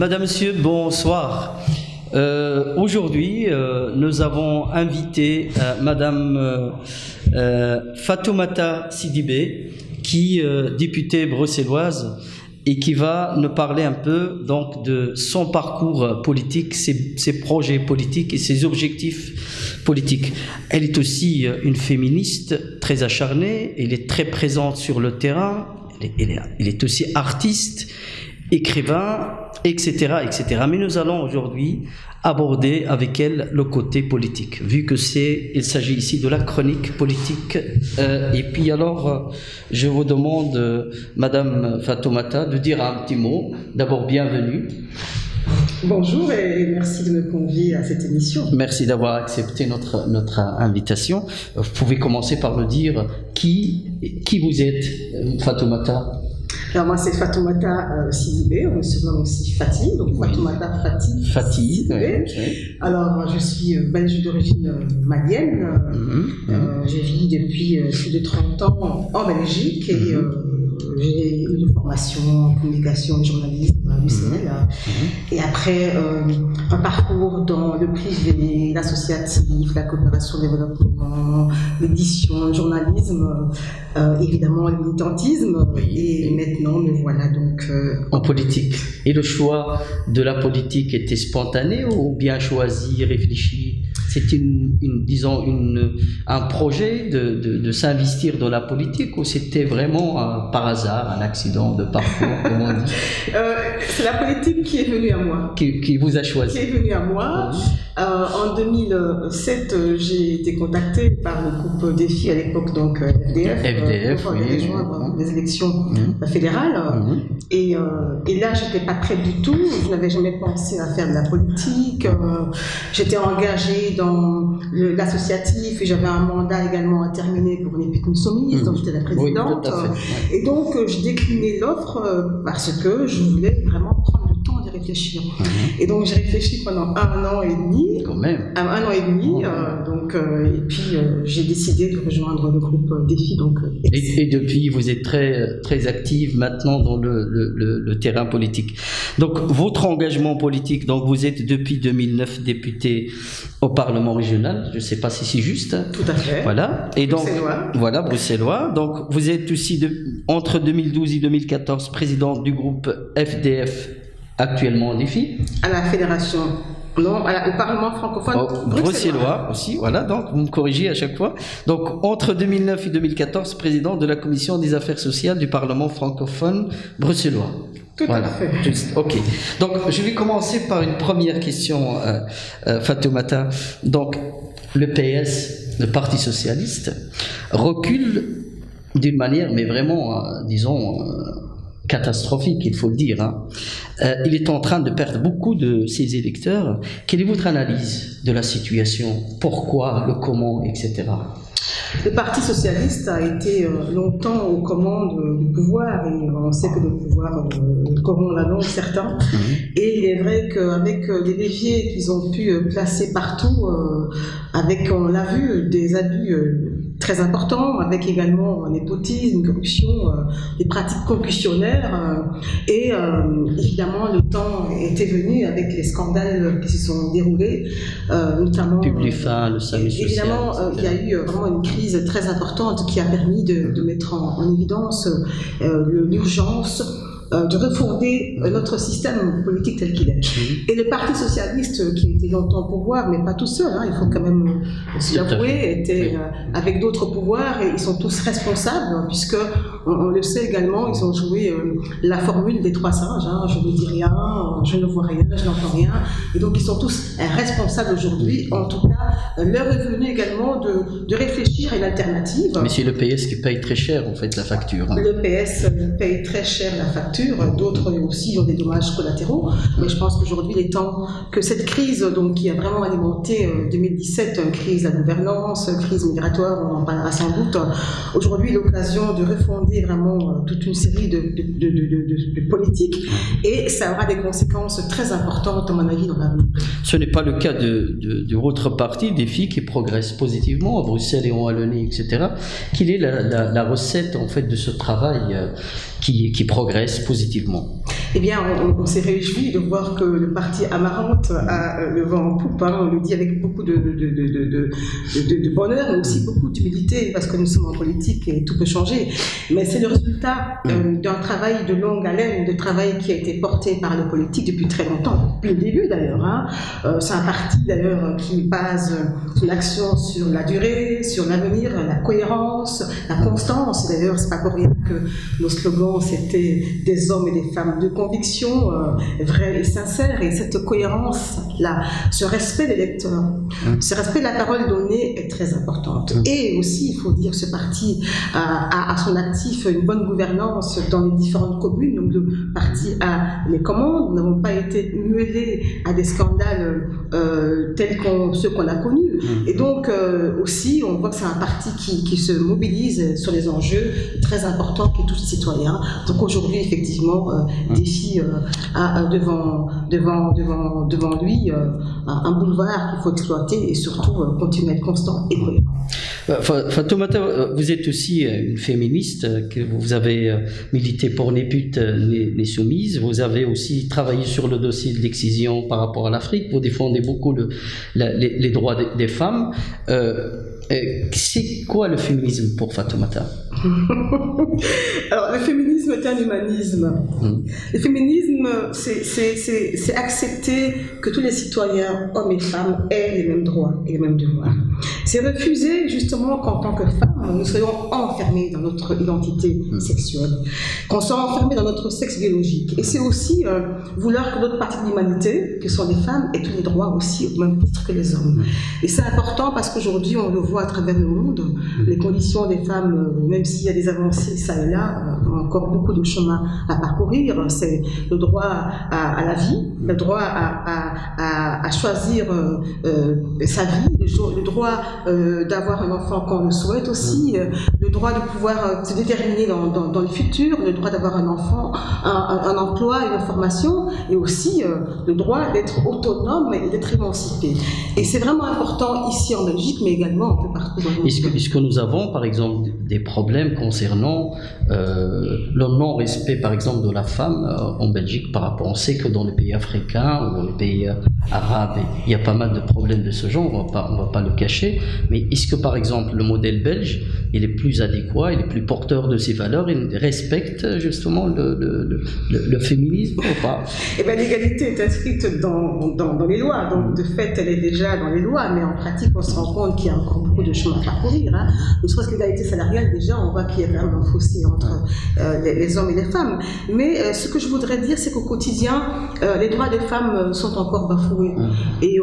Madame, Monsieur, bonsoir. Aujourd'hui, nous avons invité Madame Fatoumata Sidibé, qui est députée bruxelloise et qui va nous parler un peu donc de son parcours politique, ses projets politiques et ses objectifs politiques. Elle est aussi une féministe très acharnée, elle est très présente sur le terrain, elle est aussi artiste, écrivain, etc., etc. Mais nous allons aujourd'hui aborder avec elle le côté politique, vu que il s'agit ici de la chronique politique. Et puis alors, je vous demande, Madame Fatoumata, de dire un petit mot. D'abord, bienvenue. Bonjour et merci de me convier à cette émission. Merci d'avoir accepté notre invitation. Vous pouvez commencer par me dire qui vous êtes, Fatoumata. Alors moi c'est Fatoumata Sidibé, on me surnomme aussi Fati, donc Fatoumata Fati. Oui. Alors je suis belge d'origine malienne, j'ai vécu depuis plus de 30 ans en Belgique et j'ai eu une formation en communication et journalisme à l'UCL. Et après un parcours dans le privé, l'associatif, la coopération, le développement, l'édition, le journalisme, évidemment le militantisme. Et maintenant me voilà donc en politique. Et le choix de la politique était spontané ou bien choisi, réfléchi? C'était un projet de s'investir dans la politique ou c'était vraiment par hasard, un accident de parcours, comme on dit? C'est la politique qui est venue à moi. Qui vous a choisi? Qui est venue à moi. En 2007, j'ai été contactée par le groupe Défi à l'époque, donc FDF, pour rejoindre les élections fédérales. Et là, j'étais pas prête du tout. Je n'avais jamais pensé à faire de la politique. J'étais engagée dans l'associatif et j'avais un mandat également à terminer pour une épite soumise, donc j'étais la présidente. Et donc, je déclinais l'offre parce que je voulais vraiment prendre le temps de réfléchir. Et donc, j'ai réfléchi pendant un an et demi. Quand même. Un an et demi. Et puis, j'ai décidé de rejoindre le groupe Défi. Donc, et depuis, vous êtes très, très active maintenant dans le terrain politique. Donc, votre engagement politique, donc vous êtes depuis 2009 député au Parlement régional. Je ne sais pas si c'est juste. Tout à fait. Voilà. Et donc, bruxellois. Voilà, bruxellois. Donc, vous êtes aussi entre 2012 et 2014 président du groupe FDF, actuellement en Défi. À la fédération. Non, au Parlement francophone bruxellois aussi, voilà, donc vous me corrigez à chaque fois. Donc, entre 2009 et 2014, président de la Commission des affaires sociales du Parlement francophone bruxellois. Tout à fait. Juste, ok. Donc, je vais commencer par une première question, Fatoumata. Donc, le PS, le Parti socialiste, recule d'une manière, mais vraiment, disons, catastrophique, il faut le dire. Il est en train de perdre beaucoup de ses électeurs. Quelle est votre analyse de la situation? Pourquoi, le comment, etc. Le Parti socialiste a été longtemps aux commandes du pouvoir et on sait que le pouvoir corrompt la langue, certains. Et il est vrai qu'avec les leviers qu'ils ont pu placer partout, avec, on l'a vu, des abus très importants, avec également népotisme, corruption, des pratiques concussionnaires. Et évidemment, le temps était venu avec les scandales qui se sont déroulés, notamment... Publifin, le SAMU social. Évidemment, il y a eu vraiment une crise très importante qui a permis de mettre en évidence l'urgence de refonder notre système politique tel qu'il est. Et le Parti socialiste, qui était longtemps au pouvoir, mais pas tout seul, il faut quand même se l'avouer, était avec d'autres pouvoirs et ils sont tous responsables, puisque on le sait également, ils ont joué la formule des trois singes, je ne dis rien, je ne vois rien, je n'entends rien, et donc ils sont tous responsables aujourd'hui. En tout cas, l'heure est venue également de réfléchir à une alternative. Mais c'est le PS qui paye très cher en fait la facture. Le PS paye très cher la facture. D'autres aussi ont des dommages collatéraux, mais je pense qu'aujourd'hui il est temps que cette crise donc, qui a vraiment alimenté 2017, crise de la gouvernance, crise migratoire, on en parlera sans doute, aujourd'hui l'occasion de refonder vraiment toute une série de politiques et ça aura des conséquences très importantes à mon avis dans l'avenir. Ce n'est pas le cas de votre parti, Défi, qui progresse positivement à Bruxelles et en Wallonie, etc. Quelle est la recette en fait de ce travail qui progresse positivement? Eh bien, on s'est réjoui de voir que le parti Amarante a le vent en poupe, hein, on le dit avec beaucoup de bonheur, mais aussi beaucoup d'humilité, parce que nous sommes en politique et tout peut changer. Mais c'est le résultat d'un travail de longue haleine, de travail qui a été porté par le politique depuis très longtemps, depuis le début d'ailleurs. Hein. C'est un parti d'ailleurs qui base son action sur la durée, sur l'avenir, la cohérence, la constance. D'ailleurs, c'est pas pour rien que nos slogans c'était des hommes et des femmes de conviction, vrais et sincères, et cette cohérence-là, ce respect des lecteurs, ce respect de la parole donnée est très importante. Et aussi, il faut dire, ce parti a à son actif une bonne gouvernance dans les différentes communes, donc le parti a les commandes, nous n'avons pas été mêlés à des scandales tels que ceux qu'on a connus. Et donc, aussi, on voit que c'est un parti qui se mobilise sur les enjeux très importants qui touchent les citoyens. Donc aujourd'hui, effectivement, Défi a devant lui un boulevard qu'il faut exploiter et surtout continuer à être constant et cohérent. Fatoumata, vous êtes aussi une féministe, que vous avez milité pour les putes, les soumises, vous avez aussi travaillé sur le dossier de l'excision par rapport à l'Afrique, vous défendez beaucoup les droits des femmes. C'est quoi le féminisme pour Fatoumata? Alors, le féminisme est un humanisme. Le féminisme, c'est accepter que tous les citoyens, hommes et femmes, aient les mêmes droits et les mêmes devoirs. C'est refuser justement qu'en tant que femmes, nous soyons enfermés dans notre identité sexuelle, qu'on soit enfermés dans notre sexe biologique. Et c'est aussi vouloir que d'autres parties de l'humanité, que sont les femmes, aient tous les droits aussi au même titre que les hommes. Et c'est important parce qu'aujourd'hui, on le voit à travers le monde, les conditions des femmes, même s'il y a des avancées ça et là, encore beaucoup de chemin à parcourir. C'est le droit à la vie, le droit à choisir sa vie, le droit d'avoir un enfant quand on le souhaite aussi, le droit de pouvoir se déterminer dans le futur, le droit d'avoir un enfant, un emploi, une formation, et aussi le droit d'être autonome et d'être émancipé. Et c'est vraiment important ici en Belgique, mais également un peu partout dans le monde. Est-ce que nous avons, par exemple, des problèmes concernant le non-respect, par exemple, de la femme en Belgique par rapport, on sait que dans les pays africains ou dans les pays arabes, il y a pas mal de problèmes de ce genre, on va pas le cacher, mais est-ce que, par exemple, le modèle belge, il est plus adéquat, il est plus porteur de ses valeurs, il respecte justement le féminisme ou pas? Eh bien, l'égalité est inscrite dans les lois, donc de fait, elle est déjà dans les lois, mais en pratique, on se rend compte qu'il y a encore beaucoup de chemin à parcourir. Hein. Ne serait-ce que l'égalité salariale, déjà, on voit qu'il y a vraiment un fossé entre les hommes et les femmes. Mais ce que je voudrais dire, c'est qu'au quotidien, les droits des femmes sont encore bafoués. Et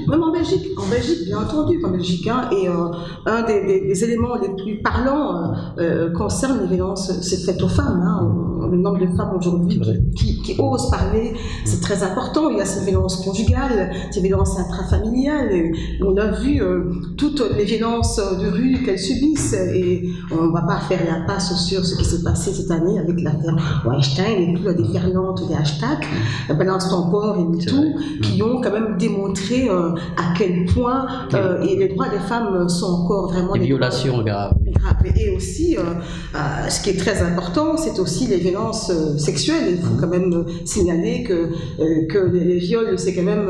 même en Belgique, bien entendu, en Belgique. Hein, et un des éléments les plus parlants concerne les violences faites aux femmes. Hein. Le nombre de femmes aujourd'hui qui osent parler, c'est très important. Il y a ces violences conjugales, ces violences intrafamiliales. On a vu toutes les violences de rue qu'elles subissent et on ne va pas faire l'impasse sur ce qui s'est passé cette année avec l'affaire Weinstein et tout la déferlante des hashtags, Balance ton port et MeToo, qui ont quand même démontré à quel point et les droits des femmes sont encore vraiment des violations graves. Et aussi, ce qui est très important, c'est aussi les violences sexuelles. Il faut quand même signaler que les viols, c'est quand même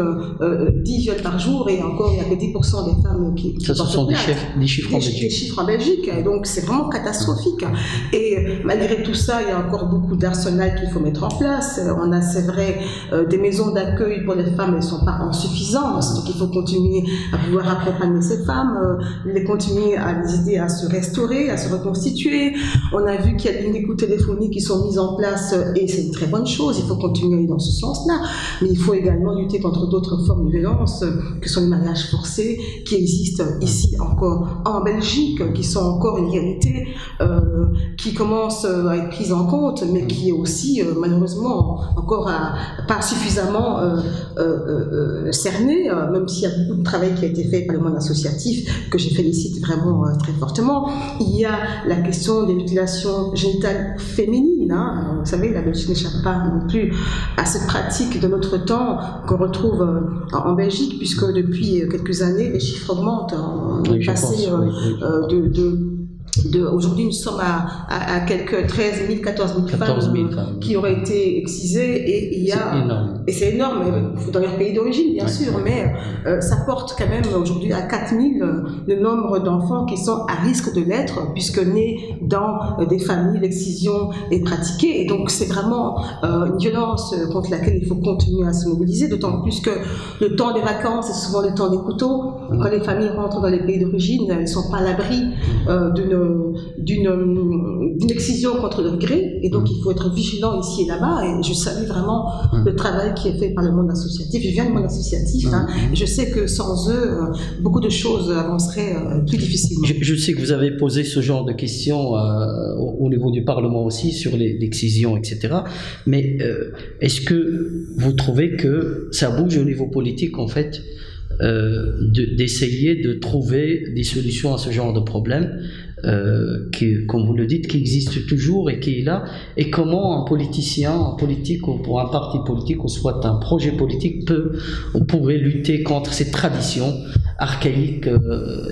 10 viols par jour et encore il n'y a que 10% des femmes qui ça, ce sont des chiffres en Belgique. Des chiffres en Belgique, et donc c'est vraiment catastrophique. Et malgré tout ça, il y a encore beaucoup d'arsenal qu'il faut mettre en place. On a, c'est vrai, des maisons d'accueil pour les femmes, elles ne sont pas en suffisance, donc il faut continuer à pouvoir accompagner ces femmes, les continuer à les aider à se restaurer, à se reconstituer. On a vu qu'il y a des lignes d'écoute téléphoniques qui sont mises en place et c'est une très bonne chose, il faut continuer dans ce sens-là, mais il faut également lutter contre d'autres formes de violence que sont les mariages forcés qui existent ici encore en Belgique, qui sont encore une réalité qui commence à être prise en compte, mais qui est aussi malheureusement encore pas suffisamment cernée, même s'il y a beaucoup de travail qui a été fait par le monde associatif, que je félicite vraiment très fortement. Il y a la question des mutilations génitales féminines. Hein. Vous savez, la Belgique n'échappe pas non plus à cette pratique de notre temps qu'on retrouve en Belgique, puisque depuis quelques années, les chiffres augmentent. On est passé Aujourd'hui, nous sommes à quelques 13 000, 14 000 femmes qui auraient été excisées, et il y a, et c'est énorme dans leur pays d'origine, bien sûr, mais ça porte quand même aujourd'hui à 4 000 le nombre d'enfants qui sont à risque de l'être, puisque nés dans des familles, l'excision est pratiquée, et donc c'est vraiment une violence contre laquelle il faut continuer à se mobiliser, d'autant plus que le temps des vacances est souvent le temps des couteaux. Quand les familles rentrent dans les pays d'origine, elles ne sont pas à l'abri d'une excision contre leur gré, et donc il faut être vigilant ici et là-bas, et je salue vraiment le travail qui est fait par le monde associatif. Je viens du monde associatif, et je sais que sans eux, beaucoup de choses avanceraient plus difficilement. Je sais que vous avez posé ce genre de questions au niveau du Parlement aussi sur l'excision, etc. Mais est-ce que vous trouvez que ça bouge au niveau politique, en fait, d'essayer de trouver des solutions à ce genre de problème qui, comme vous le dites, qui existe toujours et qui est là, et comment un politicien, un politique, ou pour un parti politique, ou soit un projet politique pourrait lutter contre ces traditions archaïques,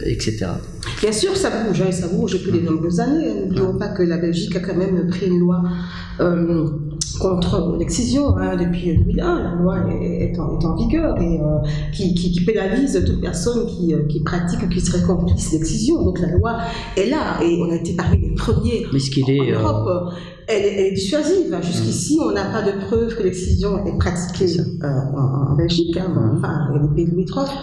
etc. Bien sûr, ça bouge, et ça bouge depuis de nombreuses années. N'oublions pas que la Belgique a quand même pris une loi contre l'excision depuis 2001. La loi est en vigueur, et qui pénalise toute personne qui pratique ou qui serait complice d'excision. Donc la loi est là, et on a été parmi les premiers en Europe. Elle est dissuasive. Jusqu'ici, on n'a pas de preuve que l'excision est pratiquée en Belgique, enfin, dans les pays limitrophes.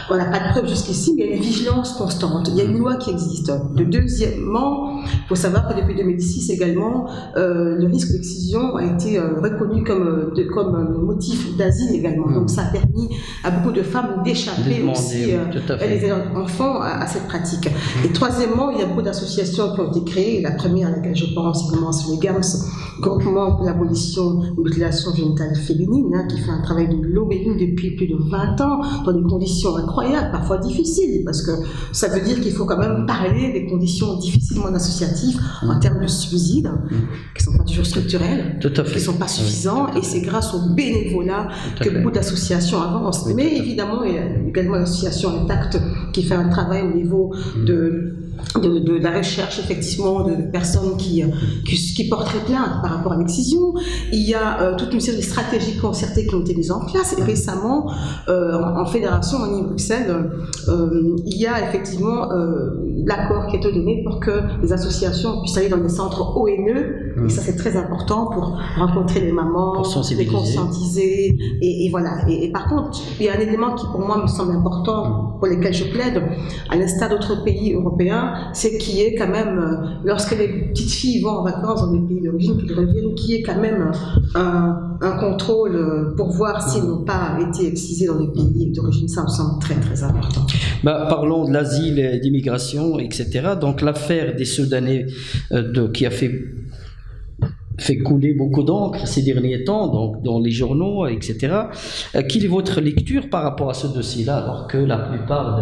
On n'a pas de preuve jusqu'ici, mais il y a une vigilance constante. Il y a une loi qui existe. Deuxièmement, il faut savoir que depuis 2006 également, le risque d'excision a été reconnu comme motif d'asile également. Donc ça a permis à beaucoup de femmes d'échapper aussi, les enfants, à cette pratique. Et troisièmement, il y a beaucoup d'associations qui ont été créées. La première à laquelle je pense, évidemment, c'est le GAMS, Groupement pour l'abolition de mutilation génitale féminine, qui fait un travail de lobbying depuis plus de 20 ans, dans des conditions incroyables, parfois difficiles, parce que ça veut dire qu'il faut quand même parler des conditions difficiles monde associatif en termes de subsides, qui ne sont pas toujours structurels, qui ne sont pas suffisants, et c'est grâce au bénévolat que beaucoup d'associations avancent. Mais évidemment, il y a également l'association Intact qui fait un travail au niveau de la recherche, effectivement, de personnes qui porteraient plainte par rapport à l'excision. Il y a toute une série de stratégies concertées qui ont été mises en place, et récemment, en fédération, en Bruxelles, il y a effectivement l'accord qui a été donné pour que les associations puissent aller dans des centres ONE, et ça c'est très important pour rencontrer les mamans, les conscientiser, et voilà. Et par contre, il y a un élément qui pour moi me semble important, pour lequel je plaide, à l'instar d'autres pays européens, c'est qu'il y ait quand même, lorsque les petites filles vont en vacances dans des pays d'origine, qu'ils reviennent, qu'il y ait quand même un contrôle pour voir s'ils n'ont pas été excisés dans des pays d'origine. Ça me semble très très important. Parlons de l'asile et d'immigration, etc. Donc l'affaire des Soudanais qui a fait couler beaucoup d'encre ces derniers temps, donc dans les journaux, etc. Quelle est votre lecture par rapport à ce dossier-là, alors que la plupart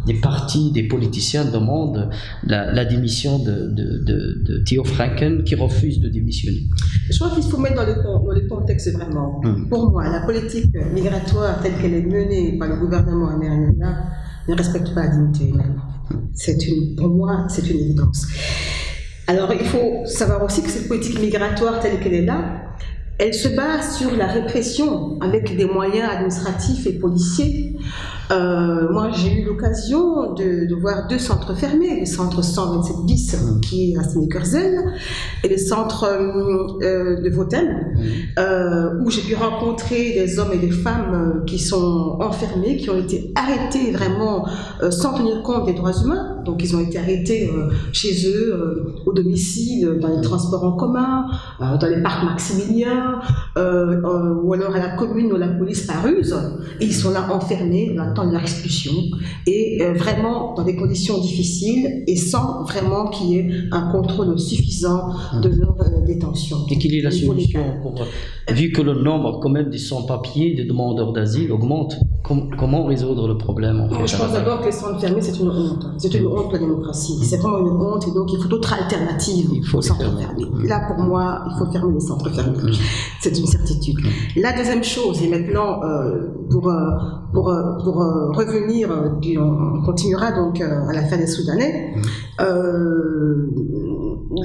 des partis, des politiciens demandent la démission de Theo Franken, qui refuse de démissionner? Je crois qu'il faut mettre dans le contexte vraiment. Pour moi, la politique migratoire telle qu'elle est menée par le gouvernement américain ne respecte pas la dignité humaine. Pour moi, c'est une évidence. Alors, il faut savoir aussi que cette politique migratoire telle qu'elle est là, elle se base sur la répression avec des moyens administratifs et policiers. Moi, j'ai eu l'occasion de voir 2 centres fermés, le centre 127 bis qui est à Sint-Nikerzel et le centre de Vauthen, où j'ai pu rencontrer des hommes et des femmes qui sont enfermés, qui ont été arrêtés vraiment sans tenir compte des droits humains. Donc, ils ont été arrêtés chez eux, au domicile, dans les transports en commun, dans les parcs Maximilien, ou alors à la commune où la police par ruse, et ils sont là enfermés, on attend leur expulsion, et vraiment dans des conditions difficiles, et sans vraiment qu'il y ait un contrôle suffisant de leur détention. Et quelle est la solution vu que le nombre quand même des sans-papiers, des demandeurs d'asile augmente? Comment résoudre le problème en fait? Je pense d'abord que les centres fermés, c'est une honte. C'est une honte pour la démocratie. C'est vraiment une honte et donc il faut d'autres alternatives aux centres fermés. Là, pour moi, il faut fermer les centres fermés. C'est une certitude. La deuxième chose, et maintenant, pour revenir, on continuera donc à l'affaire des Soudanais,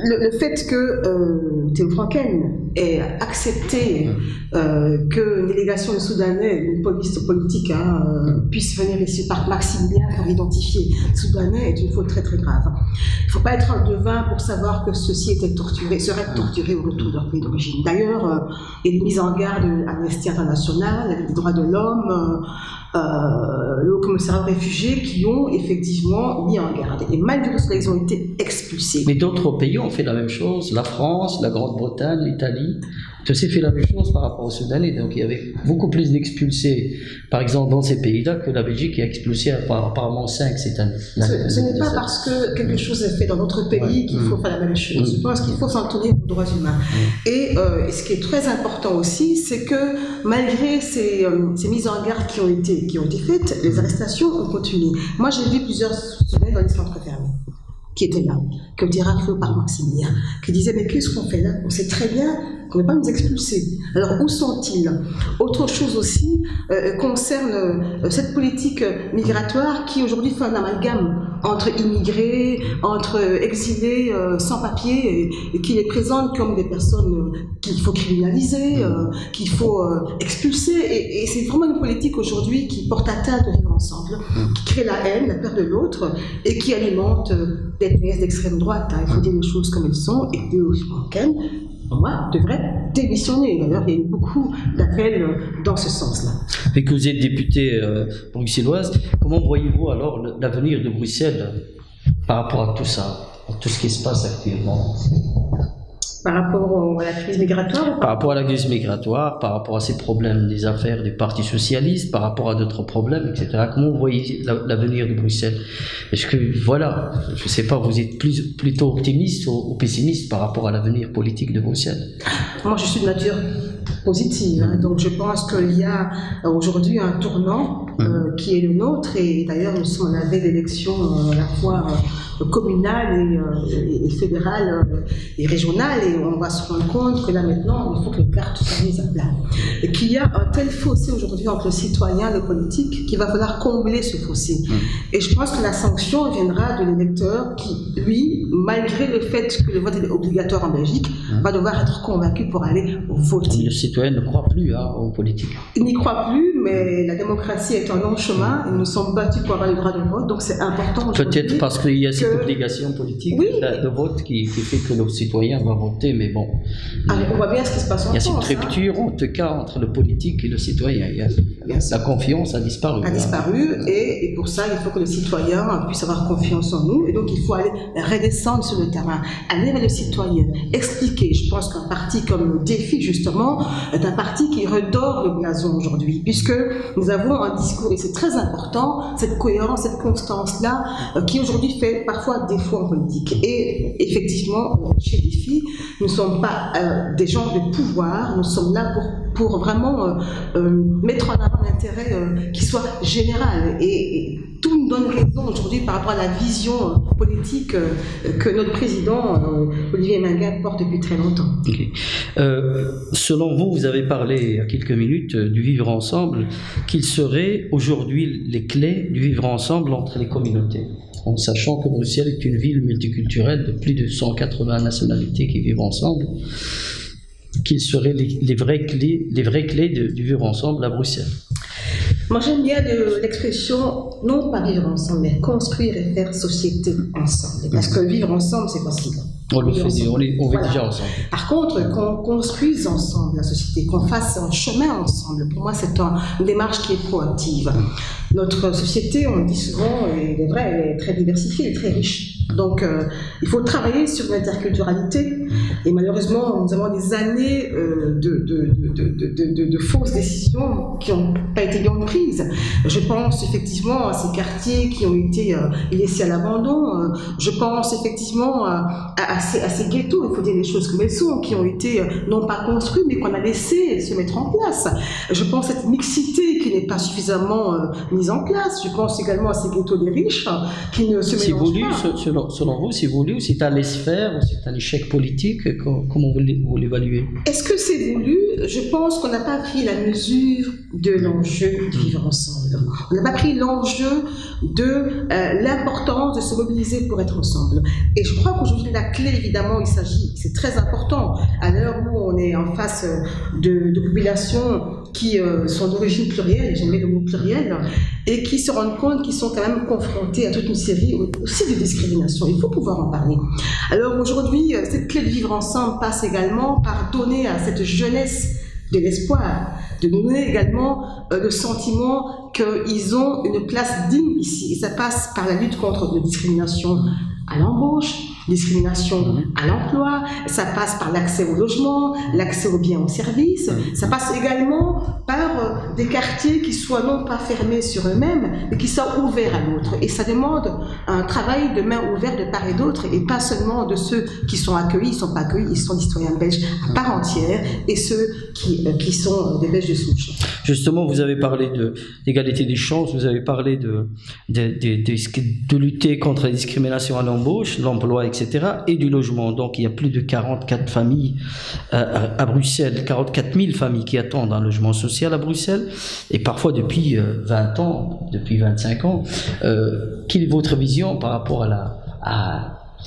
le fait que Théo Franken ait accepté qu'une délégation de Soudanais, une police politique, puisse venir ici par Maximilien pour identifier Soudanais est une faute très très grave. Il ne faut pas être un devin pour savoir que ceux-ci étaient torturés, seraient torturés au retour de leur pays d'origine. D'ailleurs, il y a des mises en garde à l'Amnesty International, des droits de l'homme, le Haut Commissariat aux réfugiés qui ont effectivement mis en garde. Et malgré cela, ils ont été expulsés. Mais d'autres pays ont fait la même chose, la France, la Grande-Bretagne, l'Italie, tout aussi fait la même chose par rapport aux Soudanais. Donc il y avait beaucoup plus d'expulsés, par exemple, dans ces pays-là que la Belgique qui a expulsé apparemment 5 cette année. Ce n'est pas parce que quelque chose est fait dans notre pays qu'il faut faire la même chose. Je pense qu'il faut s'en tenir aux droits humains. Et ce qui est très important aussi, c'est que malgré ces mises en garde qui ont été faites, les arrestations ont continué. Moi, j'ai vu plusieurs Soudanais dans les centres fermés qui étaient là, qui ont été raflés par Maximilien, qui disaient mais qu'est-ce qu'on fait là? On sait très bien qu'on ne va pas nous expulser. Alors où sont-ils? Autre chose aussi concerne cette politique migratoire qui aujourd'hui fait un amalgame entre immigrés, entre exilés sans papier, et qui les présente comme des personnes qu'il faut criminaliser, qu'il faut expulser. Et c'est vraiment une politique aujourd'hui qui porte atteinte au vivre ensemble, qui crée la haine, la peur de l'autre, et qui alimente des thèses d'extrême droite. Il faut dire les choses comme elles sont, et Théo Franken, pour moi, devrait démissionner. D'ailleurs, il y a eu beaucoup d'appels dans ce sens-là. Et que vous êtes députée bruxelloise, comment voyez-vous alors l'avenir de Bruxelles par rapport à tout ça, à tout ce qui se passe actuellement? Par rapport à la crise migratoire? Par rapport à la crise migratoire, par rapport à ces problèmes des affaires du Parti socialiste, par rapport à d'autres problèmes, etc. Comment vous voyez l'avenir de Bruxelles? Est-ce que, voilà, je ne sais pas, vous êtes plutôt optimiste ou pessimiste par rapport à l'avenir politique de Bruxelles? Moi, je suis de nature positive, donc je pense qu'il y a aujourd'hui un tournant qui est le nôtre, et d'ailleurs nous sommes à la veille d'élections à la fois communales et fédérales et régionales, et on va se rendre compte que là maintenant il faut que les cartes soient mises à plat, et qu'il y a un tel fossé aujourd'hui entre le citoyen et le politique qu'il va falloir combler ce fossé. Et je pense que la sanction viendra de l'électeur qui, lui, malgré le fait que le vote est obligatoire en Belgique, va devoir être convaincu pour aller voter. Le citoyen ne croit plus aux politiques. Il n'y croit plus, mais la démocratie est un long chemin et nous sommes battus pour avoir le droit de vote, donc c'est important. Peut-être parce qu'il y a cette obligation politique de vote qui fait que le citoyen va voter, mais bon. On voit bien ce qui se passe en France. Il y a cette rupture, en tout cas, entre le politique et le citoyen. La confiance a disparu. Et pour ça, il faut que le citoyen puisse avoir confiance en nous, et donc il faut aller redescendre sur le terrain, aller vers le citoyen, expliquer. Je pense qu'un parti comme le Défi, justement, est un parti qui redore le blason aujourd'hui, puisque nous avons un discours, et c'est très important, cette cohérence, cette constance-là, qui aujourd'hui fait parfois défaut en politique. Et effectivement, chez Défi, nous ne sommes pas des gens de pouvoir, nous sommes là pour vraiment mettre en avant l'intérêt qui soit général. Et tout nous donne raison aujourd'hui par rapport à la vision politique que notre président, Olivier Minguin, porte depuis très longtemps. Okay. Selon vous, vous avez parlé il y a quelques minutes du vivre ensemble, quelles seraient aujourd'hui les clés du vivre ensemble entre les communautés, en sachant que Bruxelles est une ville multiculturelle de plus de 180 nationalités qui vivent ensemble? Quelles seraient les vraies clés du vivre ensemble à Bruxelles? Moi, j'aime bien l'expression, non pas vivre ensemble, mais construire et faire société ensemble. Parce que vivre ensemble, c'est possible. On le fait, on vit déjà ensemble. Par contre, qu'on construise ensemble la société, qu'on fasse un chemin ensemble, pour moi, c'est une démarche qui est proactive. Notre société, on le dit souvent, et il est vrai, elle est très diversifiée, elle est très riche. Donc, il faut travailler sur l'interculturalité Et malheureusement, nous avons des années de fausses décisions qui n'ont pas été bien prises. Je pense effectivement à ces quartiers qui ont été laissés à l'abandon. Je pense effectivement à ces ghettos, il faut dire les choses comme elles sont, qui ont été non pas construits, mais qu'on a laissé se mettre en place. Je pense à cette mixité qui n'est pas suffisamment mise en place. Je pense également à ces ghettos des riches qui ne se mélangent pas. Selon vous, c'est voulu ou c'est un laisser-faire ou c'est un échec politique? Comment vous l'évaluez? Est-ce que c'est voulu? Je pense qu'on n'a pas pris la mesure de l'enjeu de vivre ensemble. On n'a pas pris l'enjeu de l'importance de se mobiliser pour être ensemble. Et je crois qu'aujourd'hui, la clé, évidemment, c'est très important, à l'heure où on est en face de populations qui sont d'origine plurielle, j'aime bien le mot pluriel, et qui se rendent compte qu'ils sont quand même confrontés à toute une série aussi de discriminations. Il faut pouvoir en parler. Alors aujourd'hui, cette clé de vivre ensemble passe également par donner à cette jeunesse de l'espoir, de nous donner également le sentiment qu'ils ont une place digne ici. Et ça passe par la lutte contre la discrimination à l'embauche, discrimination à l'emploi, ça passe par l'accès au logement, l'accès aux biens et aux services, ça passe également par des quartiers qui soient non pas fermés sur eux-mêmes, mais qui soient ouverts à l'autre. Et ça demande un travail de main ouverte de part et d'autre, et pas seulement de ceux qui sont accueillis, ils ne sont pas accueillis, ils sont des citoyens belges à part entière, et ceux qui sont des Belges de souche. Justement, vous avez parlé d'égalité des chances, vous avez parlé de lutter contre la discrimination à l'embauche, l'emploi, etc., et du logement. Donc, il y a plus de 44 familles à Bruxelles, 44 000 familles qui attendent un logement social à Bruxelles, et parfois depuis 20 ans, depuis 25 ans. Quelle est votre vision par rapport à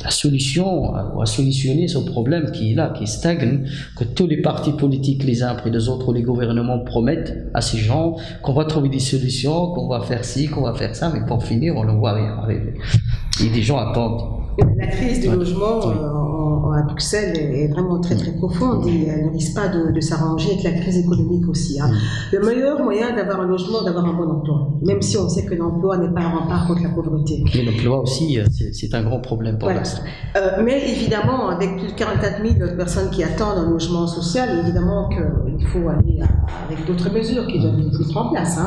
la solution, ou à solutionner ce problème qui est là, qui stagne, que tous les partis politiques, les uns après les autres, ou les gouvernements promettent à ces gens qu'on va trouver des solutions, qu'on va faire ci, qu'on va faire ça, mais pour finir, on ne voit rien arriver. Et des gens attendent. La crise du logement à Bruxelles est vraiment très très profonde et elle ne risque pas de s'arranger avec la crise économique aussi. Le meilleur moyen d'avoir un logement, d'avoir un bon emploi, même si on sait que l'emploi n'est pas un rempart contre la pauvreté. Mais l'emploi aussi, c'est un grand problème pour l'instant. Mais évidemment, avec plus de 44 000 personnes qui attendent un logement social, évidemment qu'il faut aller avec d'autres mesures qui doivent être en place.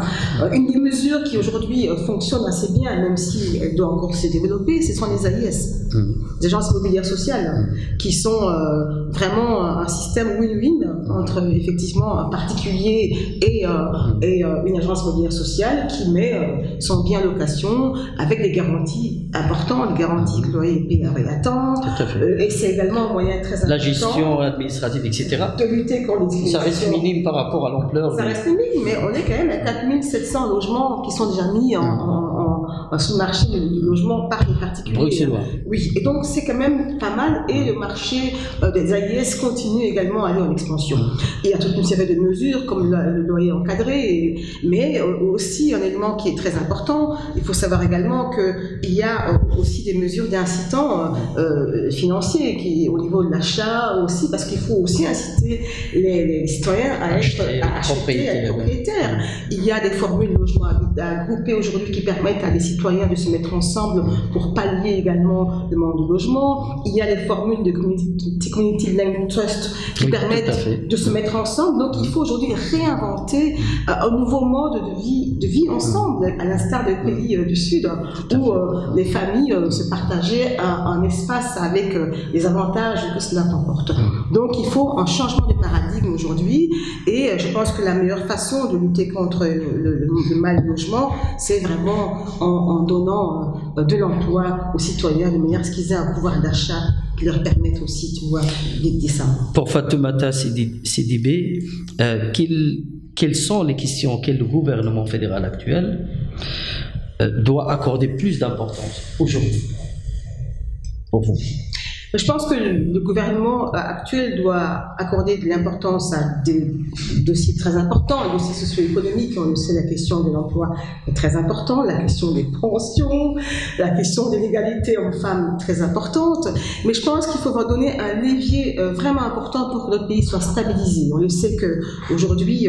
Une des mesures qui aujourd'hui fonctionne assez bien, même si elle doit encore se développer, ce sont les AIS. Des agences immobilières sociales, qui sont vraiment un système win-win entre effectivement un particulier et une agence immobilière sociale qui met son bien en location avec des garanties importantes, des garanties que loyer est payé à temps. Et c'est également un moyen très important. La gestion administrative, etc. De lutter contre les discriminations. Ça reste minime par rapport à l'ampleur. Ça reste minime, mais on est quand même à 4700 logements qui sont déjà mis sous le marché du logement par les particuliers. Bruxellois. Oui, et donc c'est quand même pas mal, et le marché des AIS continue également à aller en expansion. Il y a toute une série de mesures comme le loyer encadré, mais aussi un élément qui est très important, il faut savoir également qu'il y a aussi des mesures d'incitants financiers qui, au niveau de l'achat aussi, parce qu'il faut aussi inciter les citoyens à acheter, à être propriétaires. Il y a des formules de logement à grouper aujourd'hui qui permettent à des citoyens de se mettre ensemble pour pallier également le manque de logement. Il y a les formules de Community Land Trust qui permettent de se mettre ensemble. Donc il faut aujourd'hui réinventer un nouveau mode de vie ensemble, à l'instar des pays du Sud, où les familles se partageaient un espace avec les avantages que cela comporte. Donc il faut un changement de paradigme aujourd'hui, et je pense que la meilleure façon de lutter contre le mal logement, c'est vraiment en donnant de l'emploi aux citoyens de manière à ce qu'ils aient un pouvoir d'achat qui leur permette aussi de pouvoir vivre décemment. Pour Fatoumata Sidibé, quelles sont les questions auxquelles le gouvernement fédéral actuel doit accorder plus d'importance aujourd'hui pour vous? Je pense que le gouvernement actuel doit accorder de l'importance à des dossiers très importants, les dossiers socio-économiques. On le sait, la question de l'emploi est très importante, la question des pensions, la question de l'égalité hommes-femmes très importante. Mais je pense qu'il faut donner un levier vraiment important pour que notre pays soit stabilisé. On le sait qu'aujourd'hui,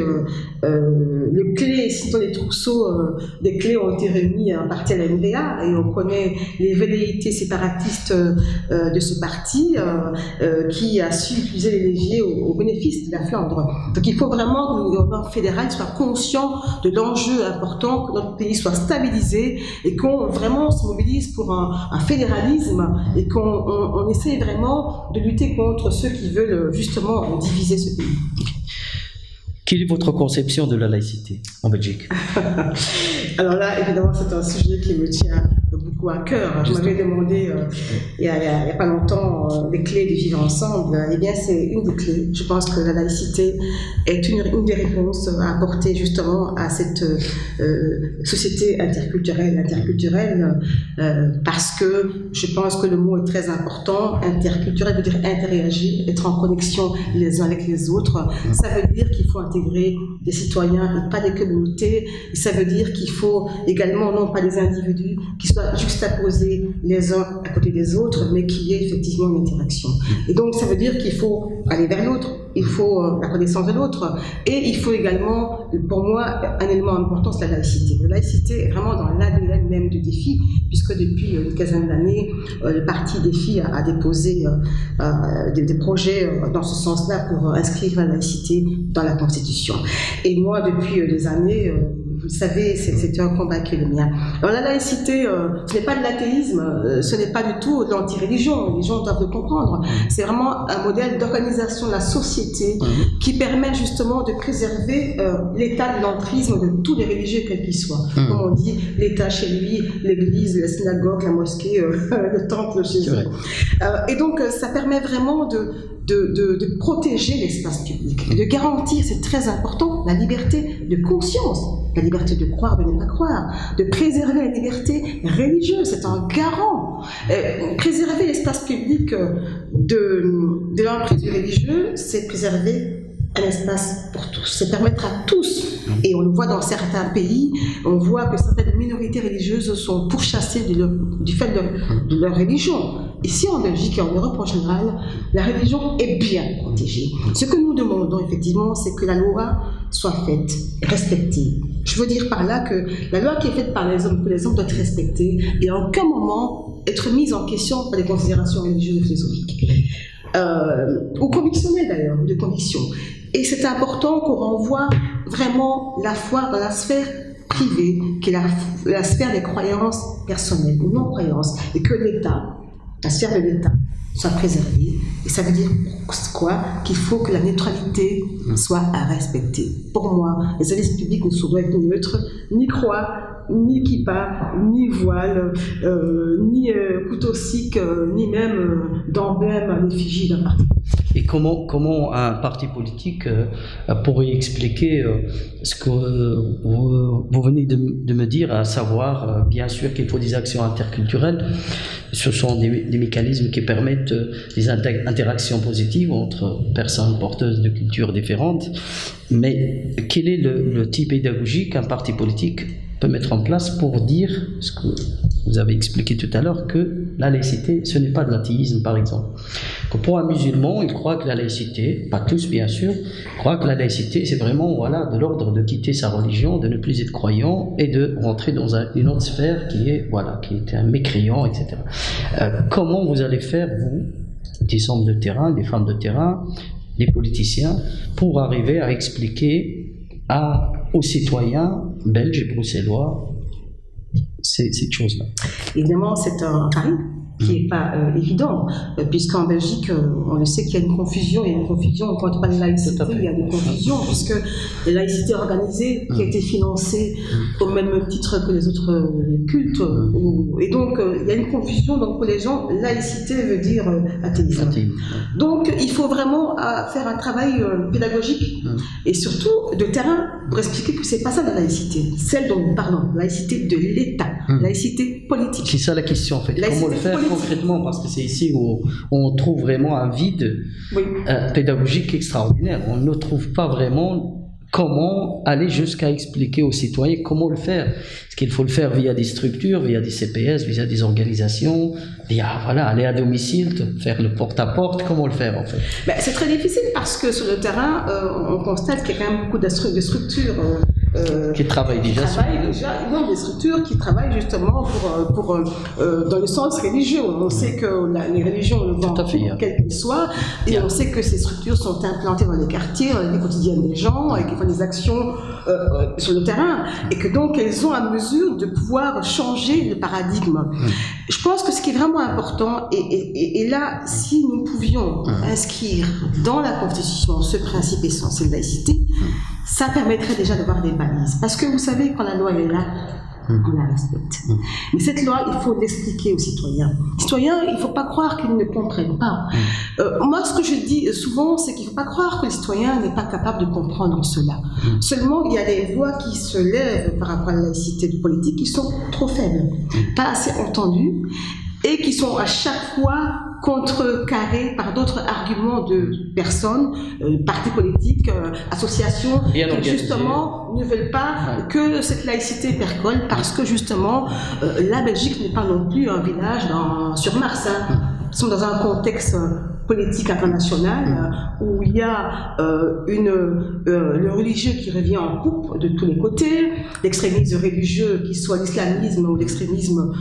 les clés, sinon les trousseaux des clés ont été réunis en partie à la NVA, et on connaît les velléités séparatistes de ce parti. parti qui a su utiliser les leviers au bénéfice de la Flandre. Donc il faut vraiment que le gouvernement fédéral soit conscient de l'enjeu important, que notre pays soit stabilisé et qu'on vraiment se mobilise pour un fédéralisme et qu'on essaie vraiment de lutter contre ceux qui veulent justement diviser ce pays. Quelle est votre conception de la laïcité en Belgique? Alors là, évidemment, c'est un sujet qui me tient beaucoup à cœur. Je m'avais demandé il y a pas longtemps les clés de vivre ensemble. Eh bien, c'est une des clés. Je pense que la laïcité est une des réponses à apporter justement à cette société interculturelle, parce que je pense que le mot est très important. Interculturel veut dire interagir, être en connexion les uns avec les autres. Ça veut dire qu'il faut intégrer des citoyens et pas des communautés. Et ça veut dire qu'il faut également, non pas des individus qui soient juxtaposés les uns à côté des autres, mais qu'il y ait effectivement une interaction. Et donc, ça veut dire qu'il faut aller vers l'autre, il faut la connaissance de l'autre, et il faut également, pour moi, un élément important, c'est la laïcité. La laïcité est vraiment dans l'ADN même du défi, puisque depuis une quinzaine d'années, le parti Défi a déposé des projets dans ce sens-là pour inscrire la laïcité dans la Constitution. Et moi, depuis des années, vous le savez, c'est un combat qui est le mien. Alors la laïcité, ce n'est pas de l'athéisme, ce n'est pas du tout de l'anti-religion, les gens doivent le comprendre. C'est vraiment un modèle d'organisation de la société qui permet justement de préserver l'état de l'entrisme de tous les religieux, quels qu'ils soient. Comme on dit, l'État chez lui, l'église, la synagogue, la mosquée, le temple chez eux. Et donc ça permet vraiment de protéger l'espace public, de garantir, c'est très important, la liberté de conscience, la liberté de croire, de ne pas croire, de préserver la liberté religieuse, c'est un garant. Préserver l'espace public de l'emprise du religieux, c'est préserver un espace pour tous, c'est permettre à tous, et on le voit dans certains pays, on voit que certaines minorités religieuses sont pourchassées du fait de leur religion. Ici en Belgique et en Europe en général, la religion est bien protégée. Ce que nous demandons effectivement, c'est que la loi soit faite, respectée. Je veux dire par là que la loi qui est faite par les hommes, que les hommes doivent être respectés, et à aucun moment être mise en question par des considérations religieuses ou philosophiques. Ou convictionnelles d'ailleurs, de conviction. Et c'est important qu'on renvoie vraiment la foi dans la sphère privée, qui est la sphère des croyances personnelles ou non-croyances, et que l'État, la sphère de l'État, soit préservée. Et ça veut dire quoi? Qu'il faut que la neutralité soit à respecter. Pour moi, les services publics ne doivent être neutres, ni croix, ni kippa, ni voile, ni couteau sikh, ni même d'emblème à l'effigie d'un parti. Et comment un parti politique pourrait expliquer ce que vous venez de me dire, à savoir, bien sûr qu'il faut des actions interculturelles, ce sont des mécanismes qui permettent des interactions positives entre personnes porteuses de cultures différentes, mais quel est le type pédagogique qu'un parti politique peut mettre en place pour dire ce que vous avez expliqué tout à l'heure, que la laïcité, ce n'est pas de l'athéisme, par exemple. Que pour un musulman, il croit que la laïcité, pas tous bien sûr, croient que la laïcité, c'est vraiment de l'ordre de quitter sa religion, de ne plus être croyant et de rentrer dans une autre sphère qui est un mécréant, etc. Comment vous allez faire, vous, des hommes de terrain, des femmes de terrain, des politiciens, pour arriver à expliquer aux citoyens belges et bruxellois cette chose-là? Évidemment, c'est un pari qui n'est pas évident, puisqu'en Belgique, on le sait qu'il y a une confusion, quand on parle de laïcité, il y a des confusions, puisque la laïcité organisée qui a été financée au même titre que les autres cultes, et donc il y a une confusion, donc pour les gens, laïcité veut dire athéisme. Donc il faut vraiment faire un travail pédagogique, et surtout de terrain, pour expliquer que c'est pas ça la laïcité, celle dont nous parlons, laïcité de l'État, laïcité politique. C'est ça la question en fait, comment le faire concrètement, parce que c'est ici où on trouve vraiment un vide pédagogique extraordinaire. On ne trouve pas vraiment comment aller jusqu'à expliquer aux citoyens comment le faire. Est-ce qu'il faut le faire via des structures, via des CPS, via des organisations, aller à domicile, faire le porte-à-porte, comment le faire en fait? C'est très difficile parce que sur le terrain, on constate qu'il y a quand même beaucoup de structures qui travaillent déjà non, des structures qui travaillent justement dans le sens religieux. On sait que les religions le vont, quelles qu'elles soient, et on sait que ces structures sont implantées dans les quartiers, dans la vie quotidienne des gens, et qui font des actions sur le terrain, et que donc elles ont à mesure de pouvoir changer le paradigme. Je pense que ce qui est vraiment important, et là, si nous pouvions inscrire dans la Constitution ce principe essentiel de laïcité, ça permettrait déjà d'avoir des balises. Parce que vous savez, quand la loi est là, on la respecte. Mais cette loi, il faut l'expliquer aux citoyens. Les citoyens, il ne faut pas croire qu'ils ne comprennent pas. Moi, ce que je dis souvent, c'est qu'il ne faut pas croire que le citoyen n'est pas capable de comprendre cela. Seulement, il y a des voix qui se lèvent par rapport à la laïcité politique qui sont trop faibles, pas assez entendues, et qui sont à chaque fois contrecarrés par d'autres arguments de personnes, partis politiques, associations, qui justement ne veulent pas que cette laïcité percole, parce que justement, la Belgique n'est pas non plus un village sur Mars. Nous sommes dans un contexte politique internationale où il y a le religieux qui revient en coupe de tous les côtés, l'extrémisme religieux, qui soit l'islamisme ou l'extrémisme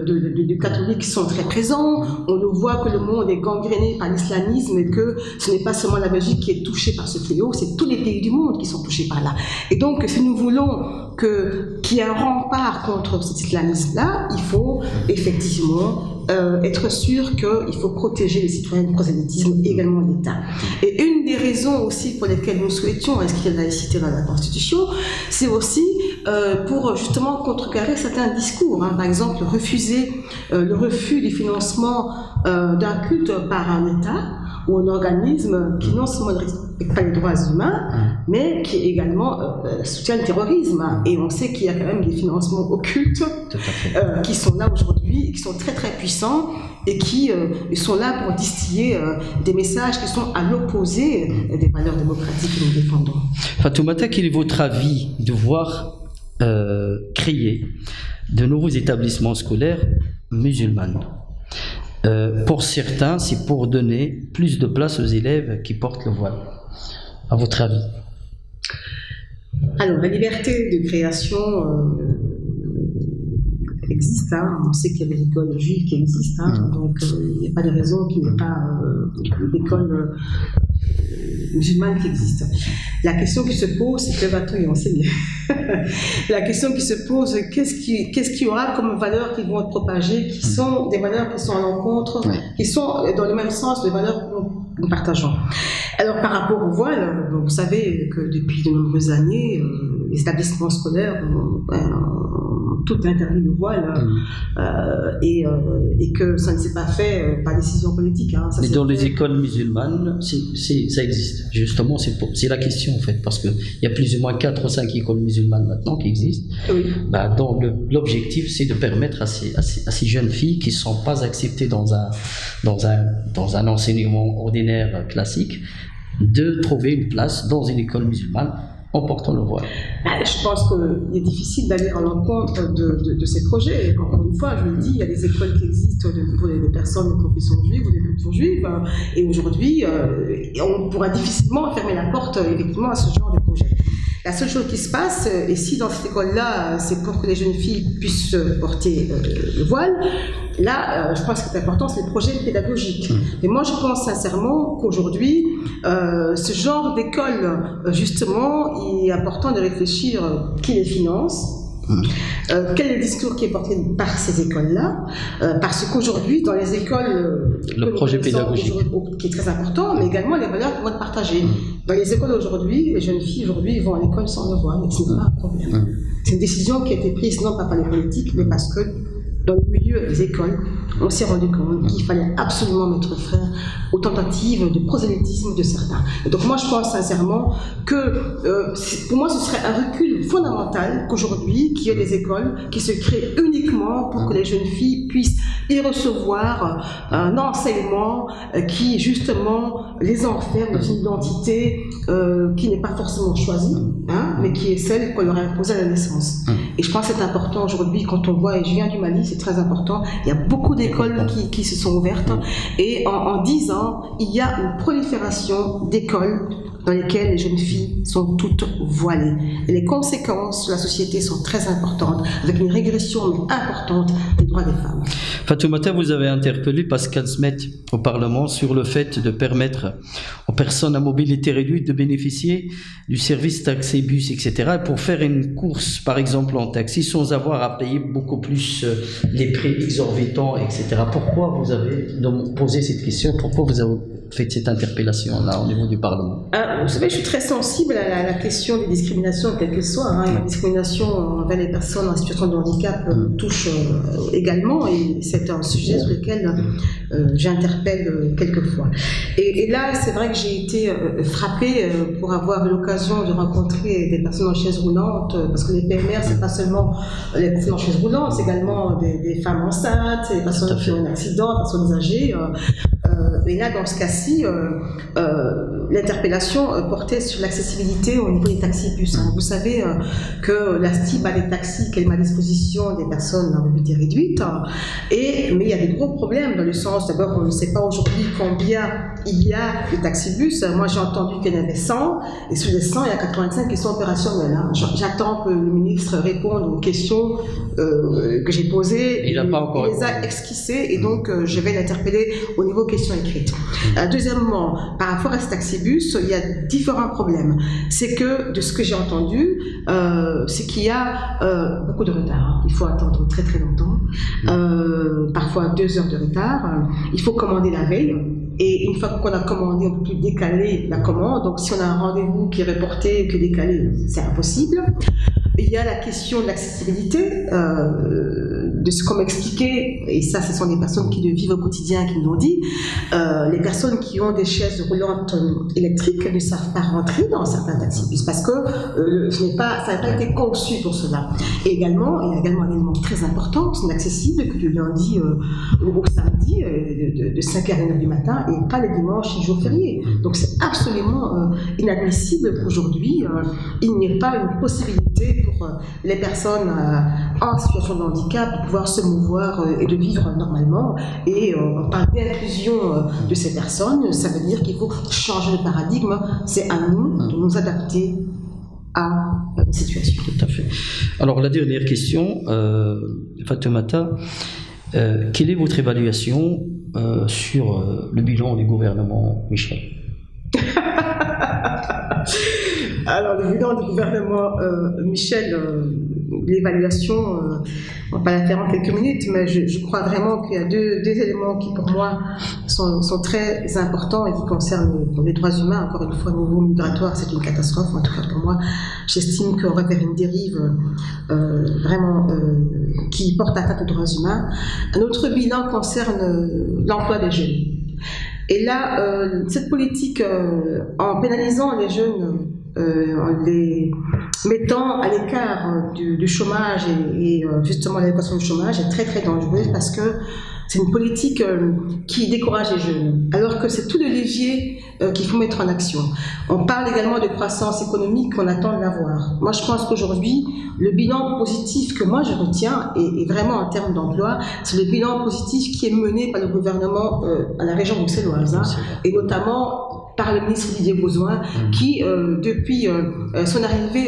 du catholique, qui sont très présents. On nous voit que le monde est gangréné par l'islamisme et que ce n'est pas seulement la Belgique qui est touchée par ce fléau, c'est tous les pays du monde qui sont touchés par là. Et donc, si nous voulons qu'il y ait un rempart contre cet islamisme-là, il faut effectivement être sûr qu'il faut protéger les citoyens du prosélytisme et également l'État. Et une des raisons aussi pour lesquelles nous souhaitions inscrire la laïcité dans la Constitution, c'est aussi pour justement contrecarrer certains discours. Par exemple, refuser le refus du financement d'un culte par un État ou un organisme qui non seulement ne respecte pas les droits humains, mais qui également soutient le terrorisme. Et on sait qu'il y a quand même des financements occultes qui sont là aujourd'hui, qui sont très très puissants et qui sont là pour distiller des messages qui sont à l'opposé des valeurs démocratiques que nous défendons. Fatoumata, quel est votre avis de voir créer de nouveaux établissements scolaires musulmans? Pour certains, c'est pour donner plus de place aux élèves qui portent le voile. À votre avis? Alors, la liberté de création existe. On sait qu'il y a des écoles juives qui existent, donc il n'y a pas de raison qu'il n'y ait pas d'école musulmane qui existe. La question qui se pose, c'est que va-t-on y enseigner? La question qui se pose, qu'est-ce qu'il y aura comme valeurs qui vont être propagées, qui sont des valeurs qui sont à l'encontre, qui sont dans le même sens des valeurs que nous partageons. Alors, par rapport au voile, vous savez que depuis de nombreuses années, les établissements scolaires ont tout interdit le voile et que ça ne s'est pas fait par décision politique. Mais dans les écoles musulmanes, ça existe. Justement, c'est la question en fait, parce qu'il y a plus ou moins 4 ou 5 écoles musulmanes maintenant qui existent. Oui. Donc l'objectif, c'est de permettre à ces jeunes filles qui ne sont pas acceptées dans un enseignement ordinaire classique de trouver une place dans une école musulmane en portant le voile. Je pense qu'il est difficile d'aller à l'encontre de ces projets. Et encore une fois, je le dis, il y a des écoles qui existent pour des personnes de confession juive ou des cultures juives. Et aujourd'hui, on pourra difficilement fermer la porte effectivement à ce genre de projet. La seule chose qui se passe, et si dans cette école-là, c'est pour que les jeunes filles puissent porter le voile, là, je pense que c'est important, c'est le projet pédagogique. Et moi, je pense sincèrement qu'aujourd'hui, ce genre d'école, justement, il est important de réfléchir qui les finance. Quel est le discours qui est porté par ces écoles-là, parce qu'aujourd'hui, dans les écoles, le projet pédagogique qui est très important, mais également les valeurs qui vont être partagées. Dans les écoles aujourd'hui, les jeunes filles aujourd'hui vont à l'école sans le voile, et ce n'est pas un problème. C'est une décision qui a été prise non pas par les politiques, mais parce que dans le milieu des écoles, on s'est rendu compte qu'il fallait absolument mettre fin aux tentatives de prosélytisme de certains. Et donc moi je pense sincèrement que pour moi ce serait un recul fondamental qu'aujourd'hui qu'il y ait des écoles qui se créent uniquement pour que les jeunes filles puissent y recevoir un enseignement qui justement les enferme dans une identité qui n'est pas forcément choisie, mais qui est celle qu'on leur a imposée à la naissance. Et je pense que c'est important aujourd'hui quand on voit, et je viens du Mali, c'est très important, il y a beaucoup d'écoles qui se sont ouvertes et en 10 ans, il y a une prolifération d'écoles dans lesquelles les jeunes filles sont toutes voilées. Et les conséquences de la société sont très importantes, avec une régression importante des droits des femmes. Fatoumata, vous avez interpellé Pascal Smet au Parlement sur le fait de permettre aux personnes à mobilité réduite de bénéficier du service taxi bus, etc. pour faire une course, par exemple en taxi, sans avoir à payer beaucoup plus les prix exorbitants, etc. Pourquoi vous avez posé cette question? Pourquoi vous avez fait cette interpellation-là au niveau du Parlement? Vous savez, je suis très sensible à la question des discriminations, quelles qu'elles soient. Hein. Les discriminations envers les personnes en situation de handicap me touchent également, et c'est un sujet sur lequel j'interpelle quelquefois. Et là, c'est vrai que j'ai été frappée pour avoir l'occasion de rencontrer des personnes en chaise roulante, parce que les PMR, c'est pas seulement les personnes en chaise roulante, c'est également des femmes enceintes, des personnes qui ont un accident, des personnes âgées. Et là, dans ce cas-ci, l'interpellation portait sur l'accessibilité au niveau des taxis-bus. Vous savez que la STIB a des taxis qu'elle met à disposition des personnes à mobilité réduite, mais il y a des gros problèmes dans le sens, d'abord, on ne sait pas aujourd'hui combien il y a de taxi-bus. Moi, j'ai entendu qu'il y en avait 100, et sur les 100, il y a 85 qui sont opérationnels. J'attends que le ministre réponde aux questions que j'ai posées. Il n'a pas encore les a esquissées, et donc je vais l'interpeller au niveau questions écrites. Deuxièmement, par rapport à ce taxi-bus, il y a différents problèmes. C'est que, de ce que j'ai entendu, c'est qu'il y a beaucoup de retard. Il faut attendre très très longtemps, parfois 2 heures de retard. Il faut commander la veille. Et une fois qu'on a commandé, on ne peut plus décaler la commande. Donc si on a un rendez-vous qui est reporté ou qui est décalé, c'est impossible. Il y a la question de l'accessibilité, de ce qu'on m'expliquait, et ça, ce sont des personnes qui le vivent au quotidien qui me l'ont dit. Les personnes qui ont des chaises roulantes électriques ne savent pas rentrer dans certains taxis parce que ça n'a pas été conçu pour cela. Et également, il y a également un élément très important, c'est inaccessible que du lundi au samedi, de 5h à 9h du matin, et pas les dimanches et jours fériés. Donc c'est absolument inadmissible qu'aujourd'hui, il n'y ait pas une possibilité pour les personnes en situation de handicap de pouvoir se mouvoir et de vivre normalement. Et on parle d'inclusion de ces personnes, ça veut dire qu'il faut changer de paradigme. C'est à nous de nous adapter à la situation. Tout à fait. Alors la dernière question, Fatoumata, quelle est votre évaluation sur le bilan du gouvernement Michel? Alors, le bilan du gouvernement Michel, l'évaluation, on va pas la faire en quelques minutes, mais je crois vraiment qu'il y a deux éléments qui, pour moi, sont très importants et qui concernent les droits humains. Encore une fois, au niveau migratoire, c'est une catastrophe. En tout cas, pour moi, j'estime qu'on va vers une dérive vraiment qui porte atteinte aux droits humains. Un autre bilan concerne l'emploi des jeunes. Et là, cette politique, en pénalisant les jeunes, en les mettant à l'écart du chômage et justement l'allocation du chômage est très très dangereuse parce que c'est une politique qui décourage les jeunes, alors que c'est tout le levier qu'il faut mettre en action. On parle également de croissance économique qu'on attend de l'avoir. Moi, je pense qu'aujourd'hui, le bilan positif que moi je retiens, et vraiment en termes d'emploi, c'est le bilan positif qui est mené par le gouvernement à la région bruxelloise, et notamment par le ministre Didier Bauzouin, qui, depuis son arrivée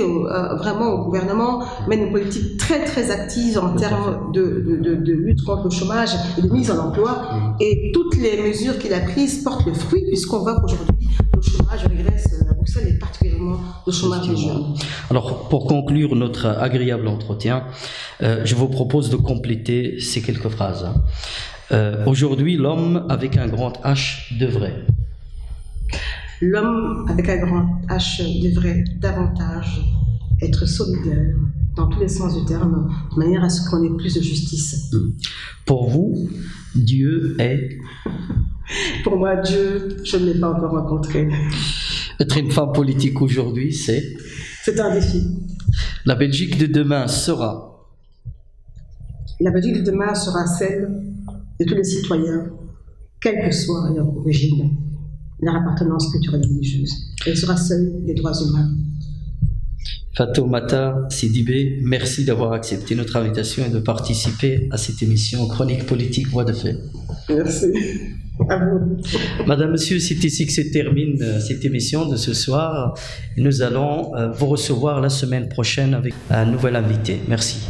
vraiment au gouvernement, mène une politique très très active en termes de lutte contre le chômage et de mise en emploi. Et toutes les mesures qu'il a prises portent le fruit, puisqu'on voit qu'aujourd'hui, le chômage régresse à Bruxelles, et particulièrement le chômage des jeunes. Alors, pour conclure notre agréable entretien, je vous propose de compléter ces quelques phrases. Aujourd'hui, l'homme avec un grand H devrait... L'homme avec un grand H devrait davantage être solidaire dans tous les sens du terme, de manière à ce qu'on ait plus de justice. Pour vous, Dieu est... Pour moi, Dieu, je ne l'ai pas encore rencontré. Être une femme politique aujourd'hui, c'est... C'est un défi. La Belgique de demain sera... La Belgique de demain sera celle de tous les citoyens, quelle que soit leur origine, leur appartenance culturelle et religieuse. Elle sera seule des droits humains. Fatoumata Sidibé, merci d'avoir accepté notre invitation et de participer à cette émission Chronique politique Voix de fait. Merci. À vous. Madame, Monsieur, c'est ici que se termine cette émission de ce soir. Nous allons vous recevoir la semaine prochaine avec un nouvel invité. Merci.